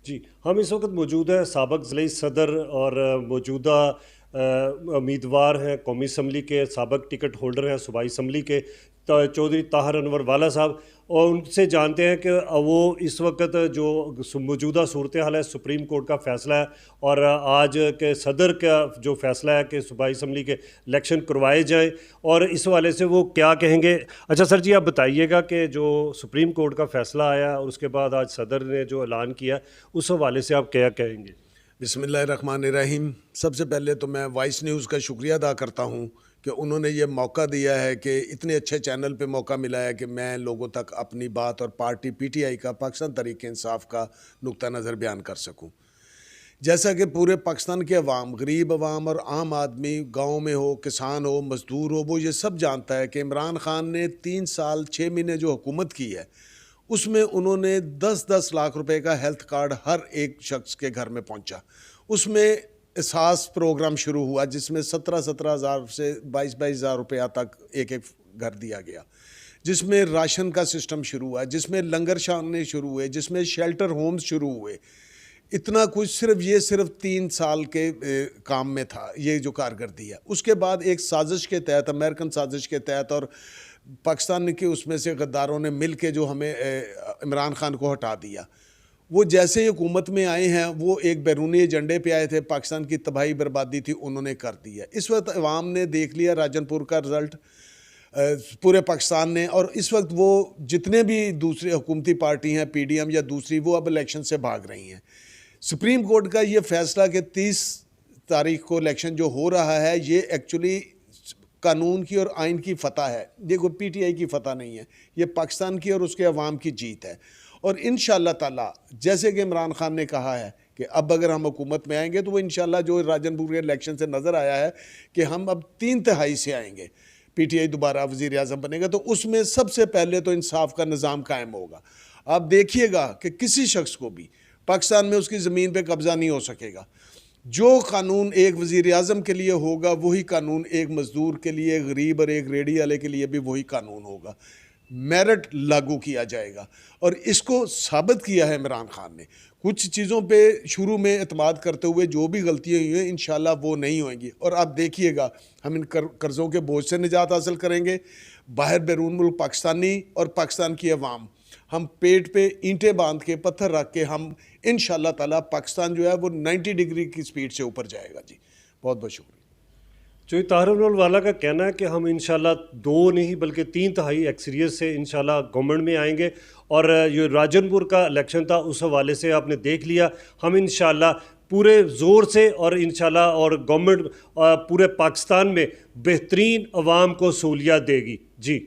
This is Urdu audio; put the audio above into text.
جی ہم اس وقت موجود ہیں سابق ضلعی صدر اور موجودہ امیدوار ہیں قومی اسمبلی کے، سابق ٹکٹ ہولڈر ہیں صوبائی اسمبلی کے چودھری طاہر انور والا صاحب، اور ان سے جانتے ہیں کہ وہ اس وقت جو موجودہ صورتحال ہے، سپریم کورٹ کا فیصلہ ہے اور آج کے صدر کا جو فیصلہ ہے کہ صوبائی اسمبلی کے الیکشن کروائے جائیں، اور اس حوالے سے وہ کیا کہیں گے۔ اچھا سر جی، آپ بتائیے گا کہ جو سپریم کورٹ کا فیصلہ آیا اور اس کے بعد آج صدر نے جو اعلان کیا اس حوالے سے آپ کیا کہیں گے؟ بسم اللہ الرحمن الرحیم۔ سب سے پہلے تو میں وائس نیوز کا شکریہ ادا کرتا ہوں کہ انہوں نے یہ موقع دیا ہے کہ اتنے اچھے چینل پہ موقع ملا ہے کہ میں لوگوں تک اپنی بات اور پارٹی پی ٹی آئی کا، پاکستان تحریک انصاف کا نقطہ نظر بیان کر سکوں۔ جیسا کہ پورے پاکستان کے عوام، غریب عوام اور عام آدمی، گاؤں میں ہو، کسان ہو، مزدور ہو، وہ یہ سب جانتا ہے کہ عمران خان نے 3 سال 6 مہینے جو حکومت کی ہے اس میں انہوں نے 10-10 لاکھ روپے کا ہیلتھ کارڈ ہر ایک شخص کے گھر میں پہنچا۔ اس میں احساس پروگرام شروع ہوا جس میں 17 ہزار سے 22 ہزار روپیہ تک ایک ایک گھر دیا گیا، جس میں راشن کا سسٹم شروع ہوا، جس میں لنگر شانے شروع ہوئے، جس میں شیلٹر ہومز شروع ہوئے۔ اتنا کچھ صرف 3 سال کے کام میں تھا، یہ جو کارکردگی ہے۔ اس کے بعد ایک سازش کے تحت، امریکن سازش کے تحت، اور پاکستان کے اس میں سے غداروں نے مل کے جو ہمیں عمران خان کو ہٹا دیا، وہ جیسے ہی حکومت میں آئے ہیں وہ ایک بیرونی ایجنڈے پہ آئے تھے، پاکستان کی تباہی بربادی تھی، انہوں نے کر دیا۔ اس وقت عوام نے دیکھ لیا راجن پور کا رزلٹ، پورے پاکستان نے، اور اس وقت وہ جتنے بھی دوسرے حکومتی پارٹی ہیں، پی ڈی ایم یا دوسری، وہ اب الیکشن سے بھاگ رہی ہیں۔ سپریم کورٹ کا یہ فیصلہ کہ 30 تاریخ کو الیکشن جو ہو رہا ہے، یہ ایکچولی قانون کی اور آئین کی فتح ہے، یہ کوئی پی ٹی آئی کی فتح نہیں ہے، یہ پاکستان کی اور اس کے عوام کی جیت ہے۔ اور انشاءاللہ تعالی جیسے کہ عمران خان نے کہا ہے کہ اب اگر ہم حکومت میں آئیں گے تو وہ انشاءاللہ جو راجن پور کے الیکشن سے نظر آیا ہے کہ ہم اب 3/3 سے آئیں گے، پی ٹی آئی دوبارہ وزیر اعظم بنے گا، تو اس میں سب سے پہلے تو انصاف کا نظام قائم ہوگا۔ آپ دیکھیے گا کہ کسی شخص کو بھی پاکستان میں اس کی زمین پہ قبضہ نہیں ہو سکے گا۔ جو قانون ایک وزیر اعظم کے لیے ہوگا وہی قانون ایک مزدور کے لیے، غریب اور ایک ریڑھی والے کے لیے بھی وہی قانون ہوگا، میرٹ لاگو کیا جائے گا۔ اور اس کو ثابت کیا ہے عمران خان نے۔ کچھ چیزوں پہ شروع میں اعتماد کرتے ہوئے جو بھی غلطیاں ہوئی ہیں انشاءاللہ وہ نہیں ہوئیں گی، اور آپ دیکھیے گا ہم ان قرضوں کے بوجھ سے نجات حاصل کریں گے۔ باہر بیرون ملک پاکستانی اور پاکستان کی عوام، ہم پیٹ پہ اینٹیں باندھ کے، پتھر رکھ کے، ہم انشاءاللہ تعالیٰ پاکستان جو ہے وہ 90 ڈگری کی سپیڈ سے اوپر جائے گا۔ جی بہت بہت شکریہ۔ جو طاہر انور والا کا کہنا ہے کہ ہم انشاءاللہ 2 نہیں بلکہ 3/3 اکثریت سے انشاءاللہ گورنمنٹ میں آئیں گے، اور یہ راجن پور کا الیکشن تھا اس حوالے سے آپ نے دیکھ لیا، ہم انشاءاللہ پورے زور سے اور انشاءاللہ اور گورنمنٹ پورے پاکستان میں بہترین عوام کو سہولیات دے گی۔ جی